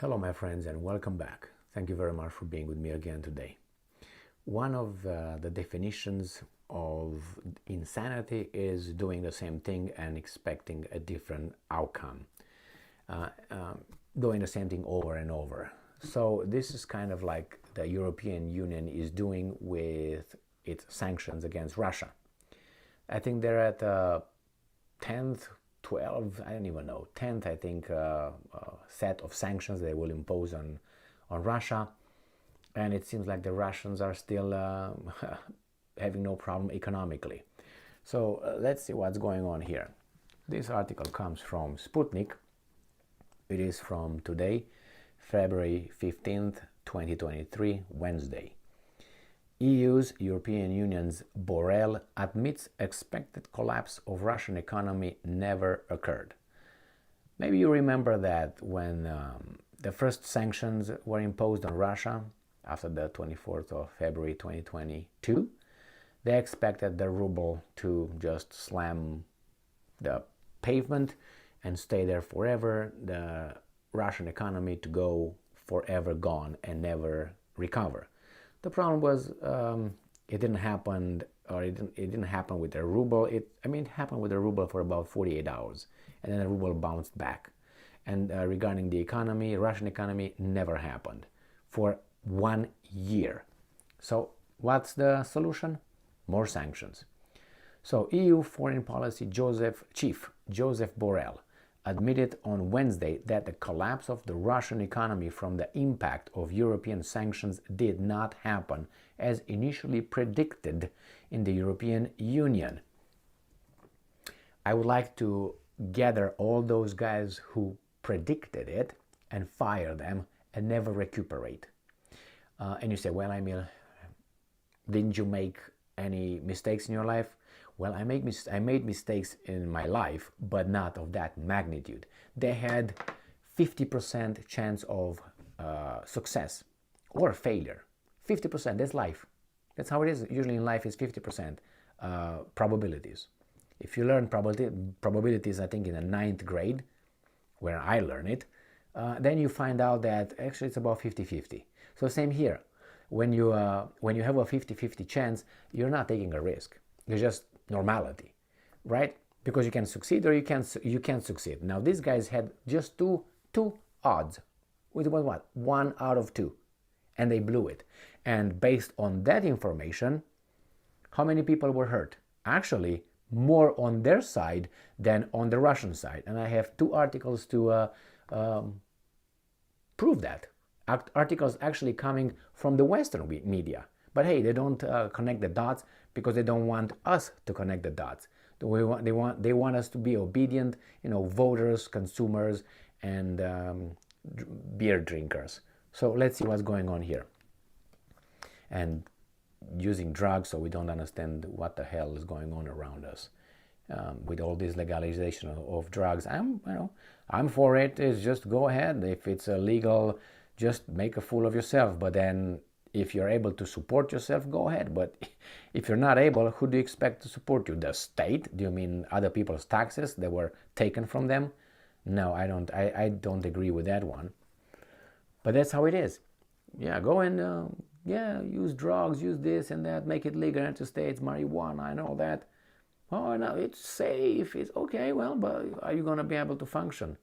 Hello, my friends, and welcome back. Thank you very much for being with me again today. One of the definitions of insanity is doing the same thing and expecting a different outcome, uh, doing the same thing over and over. So this is kind of like the European Union is doing with its sanctions against Russia. I think they're at 10th, 12th, I don't even know, 10th, I think, set of sanctions they will impose on Russia. And it seems like the Russians are still having no problem economically. So let's see what's going on here. This article comes from Sputnik. It is from today, February 15th, 2023, Wednesday. European Union's Borrell admits expected collapse of Russian economy never occurred. Maybe you remember that when the first sanctions were imposed on Russia after the 24th of February 2022, they expected the ruble to just slam the pavement and stay there forever, the Russian economy to go forever gone and never recover. The problem was it didn't happen, or it didn't happen with the ruble. It happened with the ruble for about 48 hours, and then the ruble bounced back. And regarding the economy, Russian economy never happened for 1 year. So what's the solution? More sanctions. So EU Foreign Policy Chief Joseph Borrell admitted on Wednesday that the collapse of the Russian economy from the impact of European sanctions did not happen as initially predicted in the European Union. I would like to gather all those guys who predicted it and fire them and never recuperate. And you say, well, Emil, didn't you make any mistakes in your life? Well, I made mistakes in my life, but not of that magnitude. They had 50% chance of success or failure. 50%, that's life. That's how it is. Usually in life is 50% probabilities. If you learn probabilities, I think in the 9th grade, where I learned it, then you find out that actually it's about 50-50. So same here. When you have a 50-50 chance, you're not taking a risk. You're just normality, right? Because you can succeed or you can't succeed. Now these guys had just two odds. It was what? 1 out of 2, and they blew it. And based on that information, how many people were hurt? Actually, more on their side than on the Russian side. And I have 2 articles to prove that. Articles actually coming from the Western media. But hey, they don't connect the dots because they don't want us to connect the dots. They want us to be obedient, voters, consumers, and beer drinkers. So let's see what's going on here. And using drugs, so we don't understand what the hell is going on around us. With all this legalization of drugs, I'm for it. It's just go ahead. If it's illegal, just make a fool of yourself. But then if you're able to support yourself, go ahead. But if you're not able, who do you expect to support you? The state? Do you mean other people's taxes that were taken from them? No, I don't. I don't agree with that one. But that's how it is. Yeah, go and use drugs, use this and that, make it legal in the States, marijuana and all that. Oh, no, it's safe. It's okay. Well, but are you going to be able to function?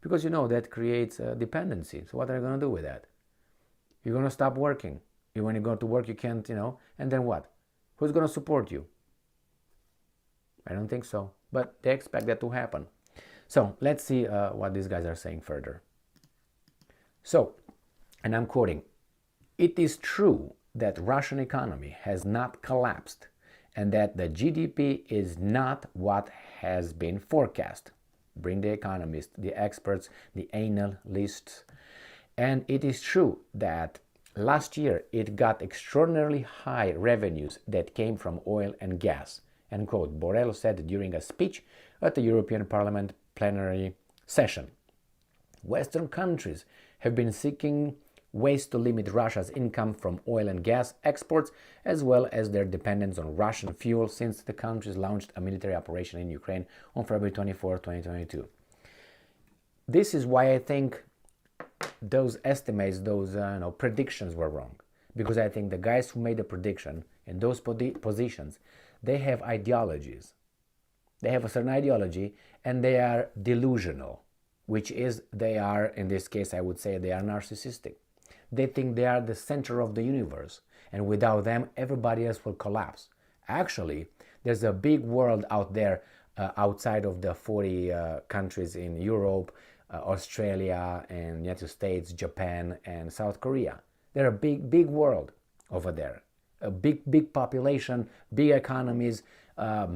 Because that creates dependency. So what are you going to do with that? You're going to stop working. When you go to work, you can't, and then what? Who's going to support you? I don't think so. But they expect that to happen. So let's see what these guys are saying further. So, and I'm quoting, "It is true that Russian economy has not collapsed and that the GDP is not what has been forecast." Bring the economists, the experts, the analysts. "And it is true that last year it got extraordinarily high revenues that came from oil and gas," end quote, Borrell said during a speech at the European Parliament plenary session. Western countries have been seeking ways to limit Russia's income from oil and gas exports, as well as their dependence on Russian fuel since the countries launched a military operation in Ukraine on February 24, 2022. This is why I think those estimates, those predictions were wrong. Because I think the guys who made the prediction in those positions, they have ideologies. They have a certain ideology and they are delusional, which is they are, in this case, I would say they are narcissistic. They think they are the center of the universe, and without them, everybody else will collapse. Actually, there's a big world out there outside of the 40 countries in Europe, Australia, and United States, Japan, and South Korea. They're a big world over there. A big population, big economies,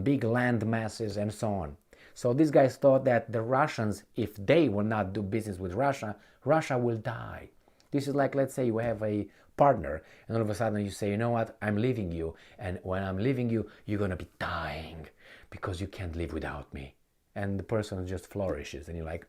big land masses, and so on. So these guys thought that the Russians, if they will not do business with Russia, Russia will die. This is like, let's say you have a partner, and all of a sudden you say, you know what, I'm leaving you, and when I'm leaving you, you're gonna be dying because you can't live without me. And the person just flourishes, and you're like,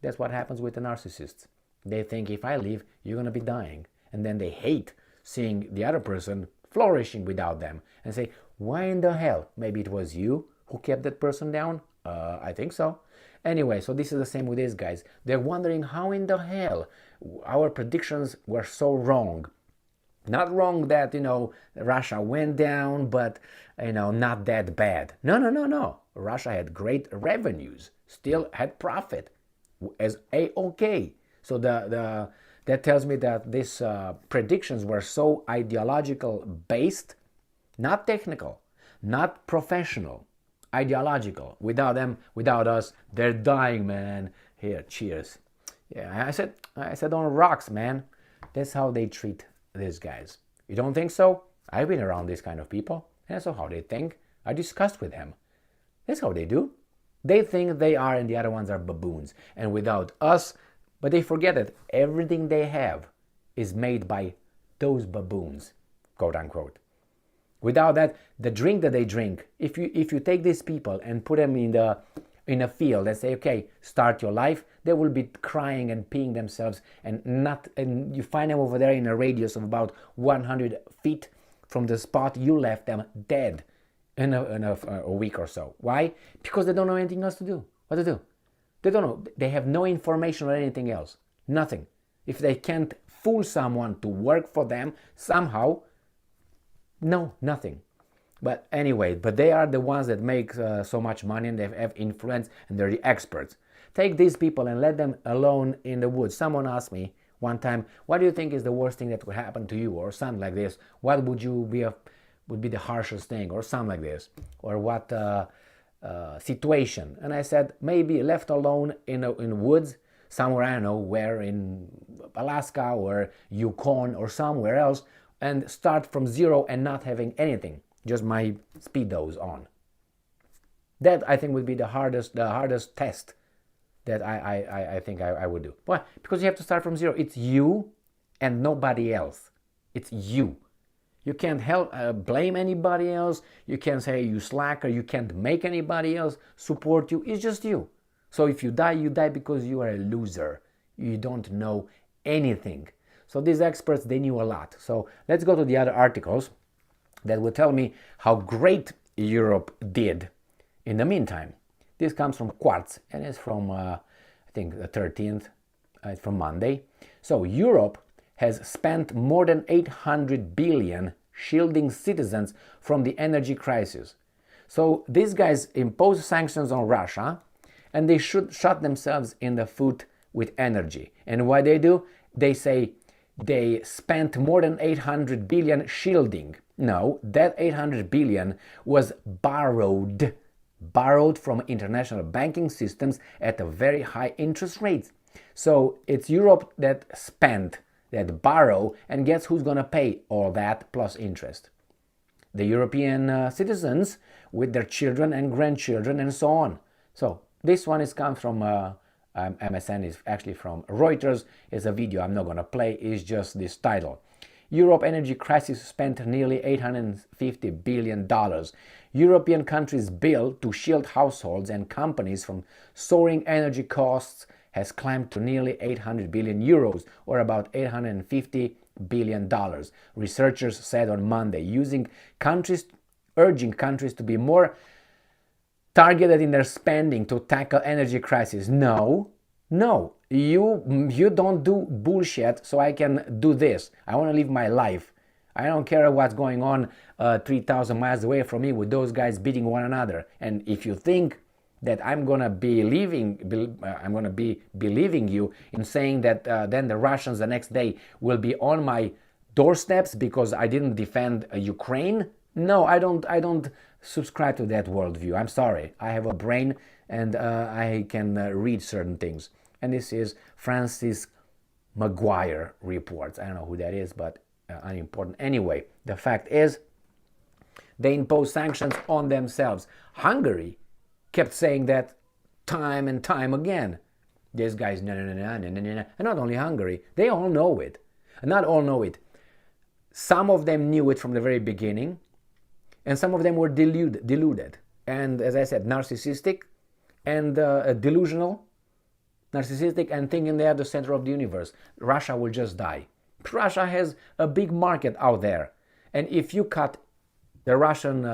that's what happens with the narcissists. They think if I leave, you're gonna be dying, and then they hate seeing the other person flourishing without them, and say, why in the hell? Maybe it was you who kept that person down? I think so. Anyway, so this is the same with these guys. They're wondering how in the hell our predictions were so wrong. Not wrong that, Russia went down, but, not that bad. No. Russia had great revenues, still had profit as A-OK. So that tells me that these predictions were so ideological based, not technical, not professional, ideological. Without them, without us, they're dying, man. Here, cheers. Yeah, I said on rocks, man. That's how they treat these guys. You don't think so? I've been around these kind of people, and that's how they think. I discussed with them. That's how they do. They think they are, and the other ones are baboons. And without us, but they forget that everything they have is made by those baboons, quote unquote. Without that, the drink that they drink, if you take these people and put them in a field and say, okay, start your life, they will be crying and peeing themselves, and you find them over there in a radius of about 100 feet from the spot you left them, dead in a week or so. Why? Because they don't know anything else to do. What to do? They don't know. They have no information or anything else. Nothing. If they can't fool someone to work for them somehow, no, nothing. But anyway, they are the ones that make so much money, and they have influence, and they're the experts. Take these people and let them alone in the woods. Someone asked me one time, what do you think is the worst thing that could happen to you, or something like this? What would be the harshest thing, or something like this? Or what situation? And I said, maybe left alone in woods, somewhere, I don't know where, in Alaska or Yukon or somewhere else, and start from zero and not having anything, just my Speedos on. That I think would be the hardest test that I think I would do. Why? Because you have to start from zero. It's you and nobody else. It's you. You can't blame anybody else. You can't say you slacker. You can't make anybody else support you. It's just you. So if you die because you are a loser. You don't know anything. So these experts, they knew a lot. So let's go to the other articles that will tell me how great Europe did in the meantime. This comes from Quartz, and it's from, I think, the 13th. It's from Monday. So Europe has spent more than 800 billion shielding citizens from the energy crisis. So these guys impose sanctions on Russia, and they should shut themselves in the foot with energy. And what they do, they say they spent more than 800 billion shielding. No, that 800 billion was borrowed from international banking systems at a very high interest rates. So it's Europe that spent, that borrow, and guess who's gonna pay all that plus interest? The European citizens with their children and grandchildren and so on. So this one comes from MSN, is actually from Reuters. It's a video I'm not gonna play, it's just this title. Europe energy crisis spent nearly $850 billion. European countries' bill to shield households and companies from soaring energy costs has climbed to nearly 800 billion euros, or about $850 billion, researchers said on Monday, urging countries to be more targeted in their spending to tackle energy crisis. No, you don't do bullshit so I can do this. I want to live my life. I don't care what's going on 3,000 miles away from me with those guys beating one another. And if you think that I'm gonna be believing you in saying that then the Russians the next day will be on my doorsteps because I didn't defend Ukraine, no, I don't subscribe to that worldview. I'm sorry. I have a brain and I can read certain things. And this is Francis Maguire reports. I don't know who that is, but unimportant. Anyway, the fact is, they impose sanctions on themselves. Hungary kept saying that time and time again. These guys, no. And not only Hungary, they all know it. Not all know it. Some of them knew it from the very beginning, and some of them were deluded. And as I said, narcissistic and delusional, narcissistic and thinking they are the center of the universe. Russia will just die. Russia has a big market out there. And if you cut the Russian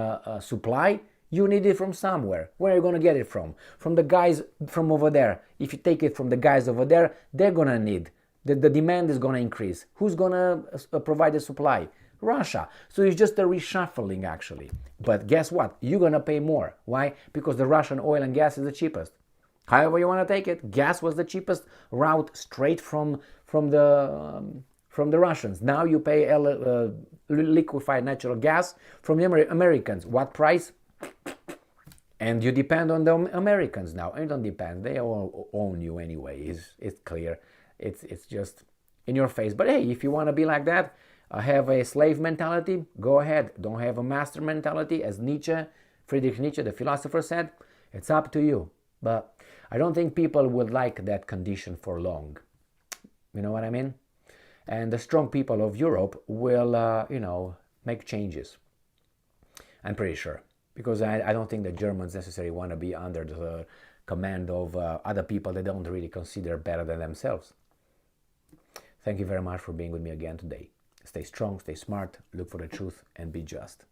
supply, you need it from somewhere. Where are you going to get it from? From the guys from over there. If you take it from the guys over there, they're going to need. The demand is going to increase. Who's going to provide the supply? Russia. So it's just a reshuffling, actually. But guess what? You're going to pay more. Why? Because the Russian oil and gas is the cheapest. However you want to take it, gas was the cheapest route straight from the Russians. Now you pay liquefied natural gas from the Americans. What price? And you depend on the Americans now. And don't depend. They all own you anyway. It's clear. It's just in your face. But hey, if you want to be like that, have a slave mentality, go ahead. Don't have a master mentality, as Friedrich Nietzsche, the philosopher, said. It's up to you. But I don't think people would like that condition for long. You know what I mean? And the strong people of Europe will, make changes. I'm pretty sure. Because I don't think the Germans necessarily want to be under the command of other people they don't really consider better than themselves. Thank you very much for being with me again today. Stay strong, stay smart, look for the truth, and be just.